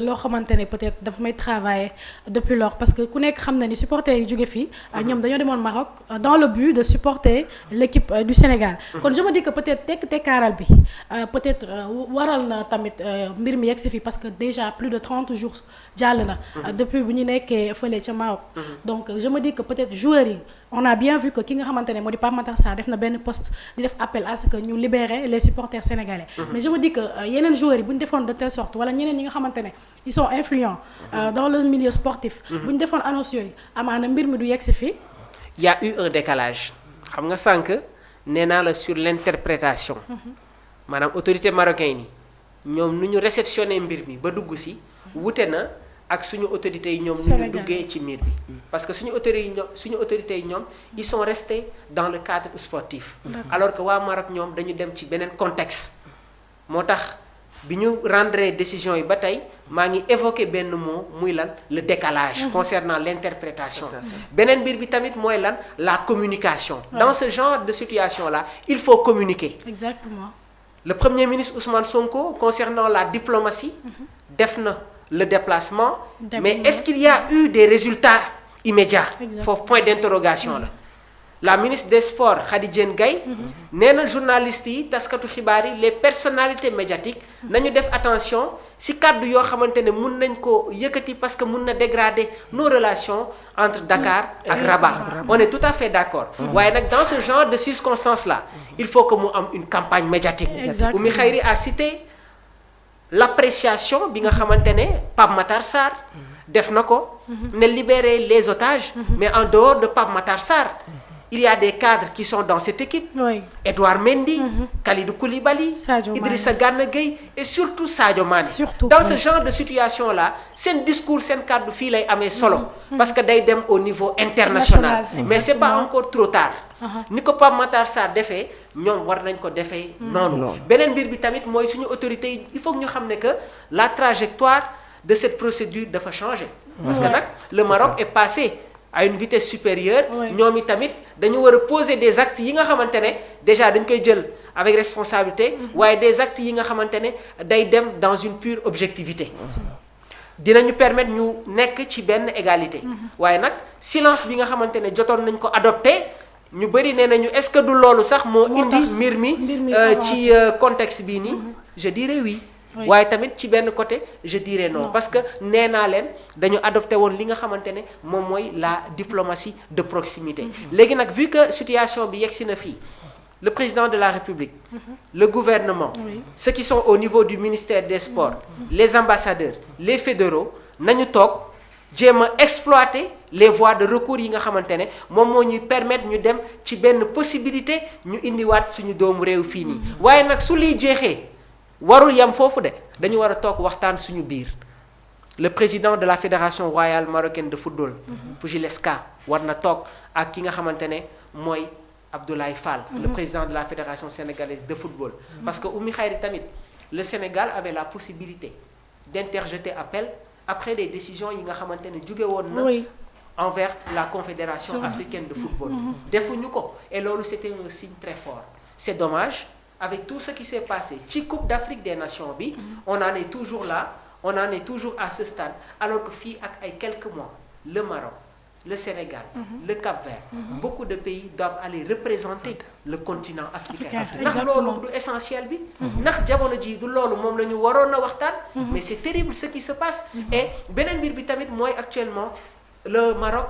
loo xamante ne peut-être daf may travailler depuis lors parce que ku nekk xam na ni supporters yi jóge fii ñoom dañoo demoon Maroc dans le but de supporter l'équipe du Sénégal kon je me dis que peut-être tekkaaral bi peut-être waral na tamit mbir mi yegsi fii parce que déjà plus de 30 jours jàll na depuis bu ñu nekkee fële ca Maroc donc je me dis que peut-être joueurs yi on a bien vu que ki nga xamante ne moo di Pape Matar Sarr def na benn poste di def appel à ce que ñu libérer les supporters sénégalais mais je me dis que yeneen joueurs yi bu ñu defoon de telle sorte wala ñeneen ñi nga xamante ne ils sont influents dans le milieu sportif bu ñu defoon annonce yooyu amaana mbir mi du yegg si fii y a eu un décalage xam nga sànq nee naa la sur l'interprétation maanaam autorité marocaine yi ñoom nu ñu réceptionné mbir mi ba dugg si wute na ak suñu autorités yi ñoom nu ñu duggee ci mbir bi parce que suñu autorités yi ñoom ils sont restés dans le cadre sportif alors que waa Maroc ñoom dañu dem ci beneen contexte moo tax bi ñu rendre décision yi ba tey maa ngi évoqué benn mot muy lan le décalage concernant l'interprétation beneen mbir bi tamit mooy lan la communication dans ce genre de situation là il faut communiquer exactement le premier ministre Ousmane Sonko concernant la diplomatie def na le déplacement mais est-ce qu'il y a eu des résultats immédiats foofu point d'interrogation la ministre des sports Khady Diène Gaye nee na journalistes yi taskatu xibaar yi les personnalités médiatiques nañu def attention ci kàddu yoo xamante ne mun nañ ko yëkkati parce que mun na dégrader nos relations entre Dakar ak Rabat on est tout à fait d'accord waaye nag dans ce genre de circonstances là il faut que mu am une campagne médiatique Oumy Khayri a cité l'appréciation bi nga xamante ne Pape Matar Sarr def na ko ne libérer les otages mais en dehors de Pape Matar Sarr il y a des cadres qui sont dans cette équipe Edouard Mendy Kalidou Koulibaly Idrissa Gana Gueye et surtout Sadio Mané dans ce genre de situation là seen discours seen kàddu fii lay amee solo parce que day dem au niveau international mais c'est pas encore trop tard ni ko Pape Matar Sarr defee ñoom war nañ ko defee noonu beneen mbir bi tamit mooy suñu autorités yi il faut que ñu xam ne que la trajectoire de cette procédure dafa changer parce que nag le Maroc est passé à une vitesse supérieure ñoom i tamit dañu war a poser des actes yi nga xamante ne déjà dañ koy jël avec responsabilité waaye des actes yi nga xamante ne day dem dans une pure objectivité dinañu permettre ñu nekk ci benn égalité waaye nag silence bi nga xamante ne jotoon nañ ko adopté ñu bëri nee nañu est-ce que du loolu sax moo indi mbir mi ci contexte bii nii je dirais oui waaye tamit ci benn côté je dirais non parce que nee naa leen dañu adopté woon li nga xamante ne moom mooy la diplomatie de proximité léegi nag vu que situation bi yegsi na fii le président de la République le gouvernement ceux qui sont au niveau du ministère des Sports les ambassadeurs les fédéraux nañu toog jéem a exploiter les voies de recours yi nga xamante ne moom moo ñuy permettre ñu dem ci benn possibilité ñu indiwaat suñu doomu réew fii nii waaye nag su liy jeexee warul yam foofu de dañu war a toog waxtaan suñu biir le président de la fédération royale marocaine de football Fujilesca war na toog ak ki nga xamante ne mooy Abdoulaye Fall le président de la fédération sénégalaise de football parce que Oumy Khayri tamit le Sénégal avait la possibilité d'interjeter appel après des décisions yi nga xamante ne jóge woon na envers la confédération africaine de football defuñu ko et loolu c'était un signe très fort c'est dommage avec tout ce qui s'est passé ci Coupe d'Afrique des Nations bi on en est toujours là on en est toujours à ce stade alors que fii ak ay quelques mois le Maroc le Sénégal le Cap-Vert beaucoup de pays doivent aller représenter le continent africain ndax loolu du essentiel bi ndax jamono ji du loolu moom la ñu waroon a waxtaan mais c'est terrible ce qui se passe et beneen mbir bi tamit mooy actuellement le Maroc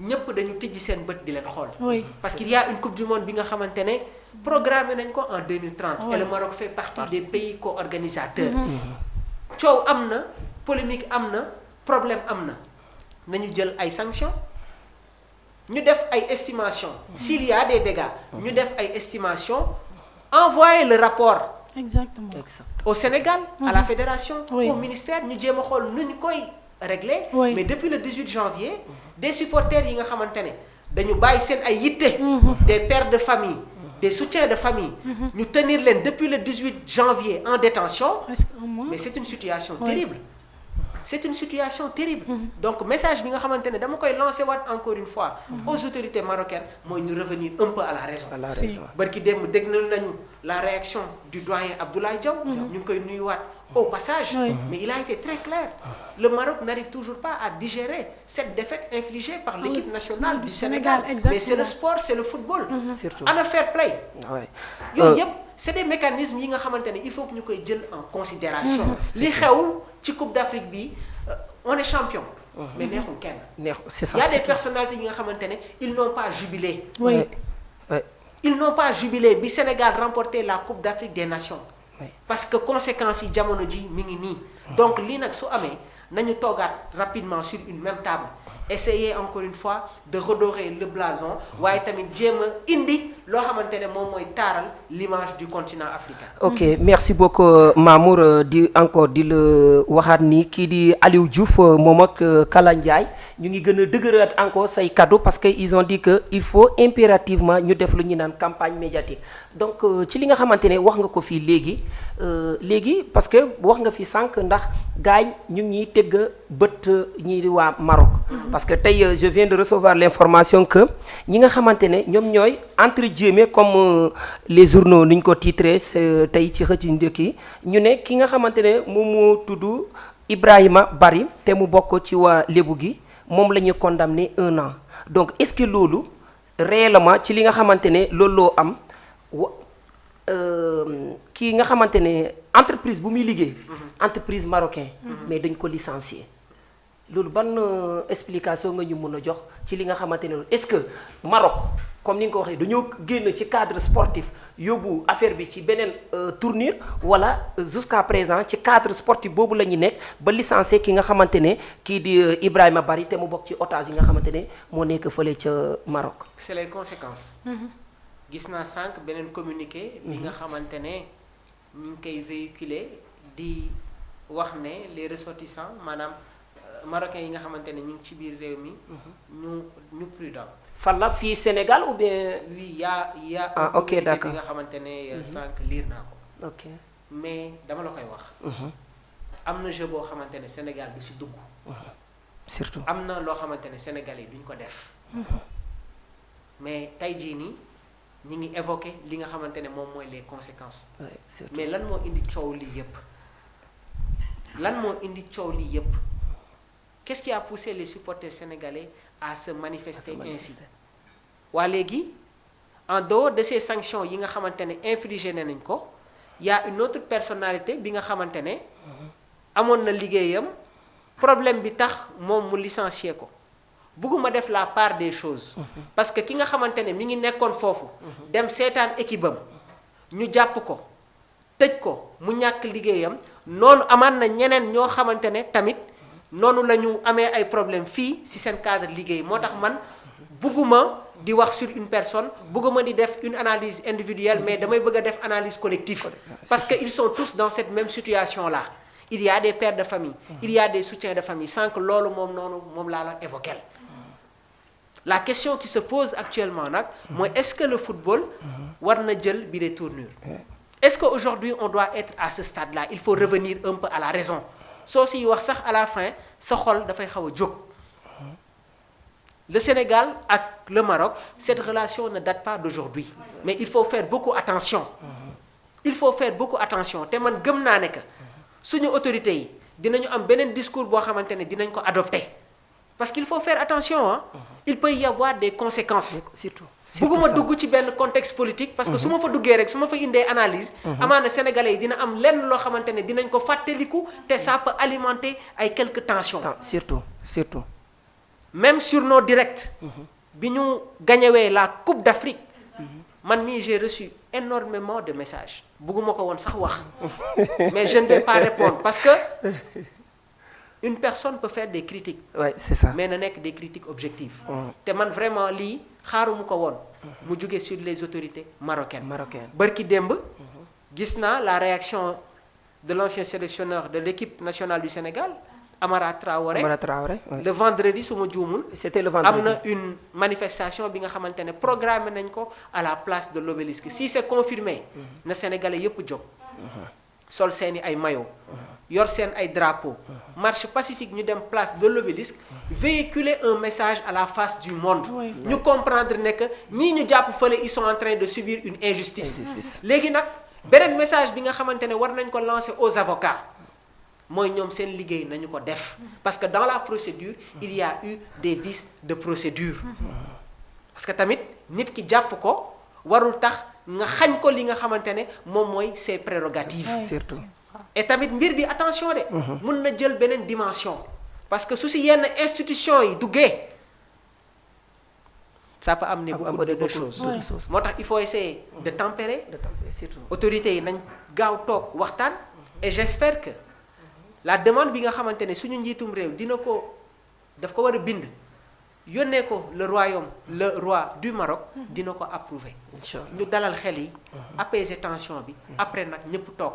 ñëpp dañu tijji seen bët di leen xool parce qu'il y a une coupe du monde bi nga xamante ne programmé nañ ko en 2030 et le Maroc fait partie des pays co-organisateurs coow am na polémique am na problème am na nañu jël ay sanctions ñu def ay estimations s'il y a des dégâts ñu def ay estimations envoyer le rapport exactement au Sénégal à la fédération au ministère ñu jéem a xool nu ñu koy régler mais depuis le 18 janvier des supporters yi nga xamante ne dañu bàyyi seen ay yitte des pères de famille des soutiens de famille ñu tenir leen depuis le 18 janvier en détention mais c'est une situation terrible c'est une situation terrible donc message bi nga xamante ne dama koy lancer waat encore une fois aux autorités marocaines mooy ñu revenir un peu à la raison barki démb dégg nañu la réaction du doyen Abdoulaye Diaw ñu ngi koy nuyuwaat au passage. Mais il a été très clair. Le Maroc n'arrive toujours pas à digérer cette défaite infligée par l'équipe nationale du Sénégal. Mais c'est le sport, c'est le football. Surtout ana fair play. yooyu yëpp c'est des mécanismes yi nga xamante ne il faut que ñu koy jël en considération. li xew ci Coupe d'Afrique bi on est champion. mais neexul kenn. c'est ça. Il y a des personnalités yi nga xamante ne ils n'ont pas jubilé. oui. Ils n'ont pas jubilé bi Sénégal remporté la Coupe d'Afrique des Nations. parce que conséquences yi jamono ji mi ngi nii. donc lii nag su amee nañu toogaat rapidement sur une même table essayer encore une fois de redorer le blason waaye tamit jéem a indi loo xamante ne moom mooy taaral l'image du continent africain. ok merci beaucoup Mamour di encore di la waxaat ni kii di Aliou Diouf moom ak Kala Ndiaye ñu ngi gën a dëgëraat encore say cadeau parce que ils ont dit que il faut impérativement ñu def lu ñu naan campagne médiatique donc ci li nga xamante ne wax nga ko fii léegi parce que wax nga fi sànq ndax gaañ ñu ngi ñuy tëgg bët ñii di waa Maroc. parce que tey je viens de recevoir l'information que ñi nga xamante ne ñoom ñooy entre guillemets comme les journaux ni ñu ko titré tey ci xëcc njëkk yi ñu ne ki nga xamante ne moom moo tudd Ibrahima Bari te mu bokk ci waa Lébu gi moom la ñuy condamné 1 an donc est-ce que loolu réellement ci li nga xamante ne loolu loo am kii nga xamante ne entreprise bu muy liggéey. entreprise marocain. mais dañ ko licencier. loolu ban explication nga ñu mën a jox ci li nga xamante ne est-ce que Maroc comme ni nga ko waxee dañoo génn ci cadre sportif yóbbu affaire bi ci beneen tournure wala jusqu'à présent ci cadre sportif boobu la ñu nekk ba licencier ki nga xamante ne kii di Ibrahima Bari te mu bokk ci otage yi nga xamante ne moo nekk fële ca Maroc. c'est les conséquences. gis naa sànq beneen communiqué. bi nga xamante ne ñu ngi koy véhiculer di wax ne les ressortissants maanaam. Marocains yi nga xamante ne ñu ngi ci biir réew mi. ñu prudent. fan la fii Sénégal ou bien. oui y a ok d'accord bi nga xamante ne sànq liir naa ko. ok mais dama la koy wax. am na jeu boo xamante ne Sénégal du si dugg. surtout am na loo xamante ne Sénégalais yi duñ ko def. mais tey jii nii ñi ngi évoquer li nga xamante ne moom mooy les conséquences. mais lan moo indi coow lii yépp lan moo indi coow lii yépp qu'est-ce qui a poussé les supporters sénégalais à se manifester ainsi waa léegi en dehors de ces sanctions yi nga xamante ne infligé nañ ko y a une autre personnalité bi nga xamante ne amoon na liggéeyam problème bi tax moom mu licencier ko bëgguma def la part des choses parce que ki nga xamante ne mi ngi nekkoon foofu dem seetaan équipe am ñu jàpp ko tëj ko mu ñàkk liggéeyam noonu amaan na ñeneen ñoo xamante ne tamit noonu la ñu amee ay problème fii ci seen cadre liggéey moo tax man bëgguma di wax sur une personne bëgguma di def une analyse individuelle mais damay bëgg a def analyse collective parce que ils sont tous dans cette même situation là il y a des pères de famille il y a des soutiens de famille sans que loolu moom laa la évoqué la question qui se pose actuellement nag mooy est-ce que le football war na jël bi des tournures est-ce que aujourd'hui on doit être à ce stade là il faut revenir un peu à la raison soo siy wax sax à la fin sa xol dafay xaw a jóg le Sénégal ak le Maroc cette relation ne date pas d'aujourd'hui mais il faut faire beaucoup attention te man gëm naa ne que suñu autorités yi dinañu am beneen discours boo xamante ne dinañ ko adopter parce qu'il faut faire attention il peut y avoir des conséquences surtout bëgguma dugg ci benn contexte politique parce que su ma fa duggee rek su ma fa indee analyse amaana sénégalais yi dina am lenn loo xamante ne dinañ ko fàttaliku te ça peut alimenter ay quelques tensions surtout même sur nos directs bi ñu gañewee la Coupe d'Afrique man mii j'ai reçu énormément de messages bëgguma ko woon sax wax mais je ne vais pas répondre parce que une personne peut faire des critiques c'est ça mais na nekk des critiques objectives te man vraiment lii xaarumu ko woon mu jóge sur les autorités marocaines bërki démb gis naa la réaction de l'ancien sélectionneur de l'équipe nationale du Sénégal Amara Traoré le vendredi su ma juumul c'était le vendredi am na une manifestation bi nga xamante ne programmé nañ ko à la place de l'obélisque si c'est confirmé na Sénégalais yépp jóg sol seeni ay maillot yor seen ay drapeau marche pacifique ñu dem place de l'obélisque véhiculer un message à la face du monde ñu comprendre ne que ñii ñu jàpp fële ils sont en train de subir une injustice léegi nag beneen message bi nga xamante ne war nañ ko lancer aux avocats mooy ñoom seen liggéey nañu ko def parce que dans la procédure il y a eu des vices de procédure parce que tamit nit ki jàpp ko warul tax nga xañ ko li nga xamante ne moom mooy ses prérogatives surtout et tamit mbir bi attention de mun na jël beneen dimension parce que su si yenn institution yi duggee ça peut amener beaucoup de choses moo tax il faut essayer de tempérer surtout autorités yi nañ gaaw toog waxtaan et j'espère que la demande bi nga xamante ne suñu njiitum réew daf ko war a bind yónnee ko le roi du Maroc dina ko approuver ñu dalal xel yi apaiser tension bi après nag ñëpp toog